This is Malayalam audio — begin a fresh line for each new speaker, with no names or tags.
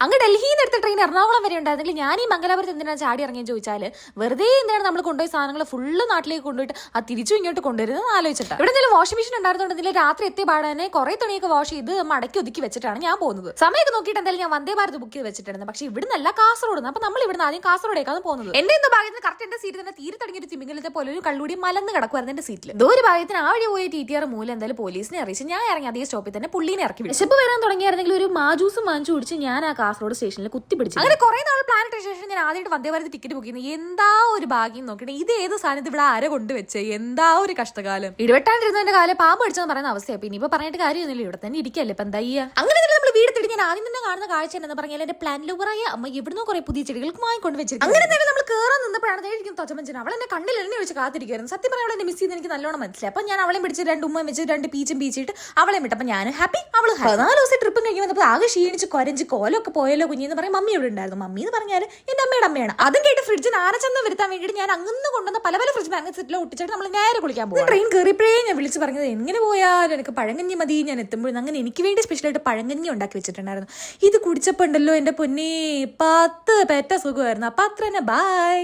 അങ്ങ് ഡൽഹിയിൽ നിന്ന് എടുത്ത ട്രെയിൻ എറണാകുളം വരെ ഉണ്ടായിരുന്നെങ്കിൽ ഞാൻ ഈ മംഗലാപുരത്ത് എന്തിനാണ് ചാടി ഇറങ്ങിയെന്ന് ചോദിച്ചാൽ വെറുതെ എന്താണ് നമ്മൾ കൊണ്ടുപോയി സാധനങ്ങൾ ഫുള്ള് നാട്ടിലേക്ക് കൊണ്ടുപോയിട്ട് ആ തിരിച്ചു ഇങ്ങോട്ട് കൊണ്ടുവരുന്നത് ആലോചിച്ചിട്ട്. ഇവിടെ എന്തെങ്കിലും വാഷിംഗ് മെഷീൻ ഉണ്ടായിരുന്നുണ്ടെങ്കിൽ രാത്രി എത്തിയ പാടാനെ കുറെ തുണിയൊക്കെ വാഷ് ചെയ്ത് മടക്കി ഒതുക്കി വെച്ചിട്ടാണ് ഞാൻ പോകുന്നത്. സമയമൊക്കെ നോക്കിയിട്ട് എന്തായാലും ഞാൻ വന്ദേ ഭാരത് ബുക്ക് ചെയ്ത് വെച്ചിട്ടുണ്ട്. പക്ഷേ ഇവിടുന്നല്ല കാസർഗോഡ്. അപ്പൊ നമ്മൾ ഇവിടുന്ന് ആദ്യം കാസർഗോഡേക്കാണ് പോകുന്നത്. എന്റെ ഇന്ന് ഭാഗത്തിന് കറക്റ്റ് എന്റെ സീറ്റ് തന്നെ തീരെ തുടങ്ങിയ ഒരു തിമിംഗലത്തെ പോലെ ഒരു കള്ളൂടി മലന്ന് കിടക്കുമായിരുന്നു എന്റെ സീറ്റിൽ. ഒരു ഭാഗത്തിന് ആ വഴി പോയ TTR മൂലം എന്തായാലും പോലീസിനെ അറിയിച്ച് ഞാൻ ഇറങ്ങി അതേ സ്റ്റോപ്പിൽ തന്നെ പുള്ളീനെ ഇറക്കി. വിശപ്പ് വരാൻ തുടങ്ങിയായിരുന്നെങ്കിൽ ഒരു മാജൂസും വാങ്ങിച്ചു പിടിച്ച് ഞാൻ ആ കാസർഗോഡ് സ്റ്റേഷനിൽ കുത്തിപ്പിടിച്ചു. അങ്ങനെ കുറെ നാൾ പ്ലാൻ ഇട്ട ശേഷം ഞാൻ ആദ്യമായിട്ട് വന്ദേ ഭാരത് ടിക്കറ്റ് ബുക്ക് ചെയ്യുന്നത്. എന്താ ഒരു ഭാഗ്യം നോക്കിയിട്ട് ഇത് ഏത് സാധനത്ത് ഇവിടെ ആരെ കൊണ്ടുവച്ച് എന്താ ഒരു കഷ്ടകാലം. ഇടവെട്ടാണ്ടിരുന്നതിന്റെ കാലം പാമ്പ് അടിച്ചെന്ന് പറയുന്ന അവസ്ഥയാണ്. പിന്നെ ഇപ്പൊ പറഞ്ഞിട്ട് കാര്യമൊന്നുമില്ല, ഇവിടെ തന്നെ ഇരിക്കല്ലേ ഇപ്പൊ എന്താ ചെയ്യാ. അങ്ങനെ നമ്മൾ വീട് തിരിഞ്ഞ് ഞാൻ ആദ്യം തന്നെ കാണുന്ന കാഴ്ച എന്ന് പറഞ്ഞാൽ എന്റെ പ്ലാൻ ലൂബറായ അമ്മ ഇവിടുന്ന് കുറെ പുതിയ ചെടികൾക്ക് വാങ്ങിക്കൊണ്ട് വെച്ചിരിക്കും. അങ്ങനെ തന്നെ നമ്മൾ കയറാൻ നിന്നപ്പോഴാണ് ഇരിക്കും തൊച്ചമഞ്ചൻ. അവൾ എന്നെ കണ്ണിൽ എണ്ണ വെച്ച് കാത്തിരിക്കുന്നു. സത്യം പറഞ്ഞാൽ അവളെ മിസ് ചെയ്ത് എനിക്ക് നല്ലോണം മനസ്സിലായി. അപ്പൊ ഞാൻ അവളെ പിടിച്ച് 2 ഉമ്മ വെച്ച് 2 പീച്ചും പീച്ചിട്ട് അവളെ വിട്ടു. അപ്പൊ ഞാൻ ഹാപ്പി, അവള് 14 ദിവസം ട്രിപ്പും കഴിഞ്ഞ് വന്നപ്പോൾ ആകെ ക്ഷീണിച്ച് കൊരഞ്ച് കോലൊക്കെ പോയല്ലോ കുഞ്ഞെന്ന് പറയും. മമ്മി ഇവിടെ ഉണ്ടായിരുന്നു. മമ്മി എന്ന് പറഞ്ഞാൽ എന്റെ അമ്മയുടെ അമ്മയാണ്. അതും കേട്ട് ഫ്രിഡ്ജിന് ആനച്ചന്ത വരുത്താൻ വേണ്ടിയിട്ട് ഞാൻ അങ്ങ് കൊണ്ടുവന്ന പല ഫ്രിഡ്ജ് മാഗ്നറ്റ് സെറ്റിൽ ഒട്ടിച്ചിട്ട് നമ്മൾ നേരെ കുളിക്കാൻ പോകും. ട്രെയിൻ കയറിയപ്പോഴേ ഞാൻ വിളിച്ച് പറഞ്ഞത് എങ്ങനെ പോയാലും എനിക്ക് പഴങ്കഞ്ഞി മതി. ഞാൻ എത്തുമ്പോഴും അങ്ങനെ എനിക്ക് വേണ്ടി സ്പെഷ്യലായിട്ട് പഴങ്കഞ്ഞി ഉണ്ടാക്കി വെച്ചിട്ടുണ്ടായിരുന്നു. ഇത് കുടിച്ചപ്പോണ്ടല്ലോ എന്റെ പൊന്നേ 10 പേറ്റ സുഖമായിരുന്നു. അപ്പൊ അത്ര തന്നെ. ബൈ.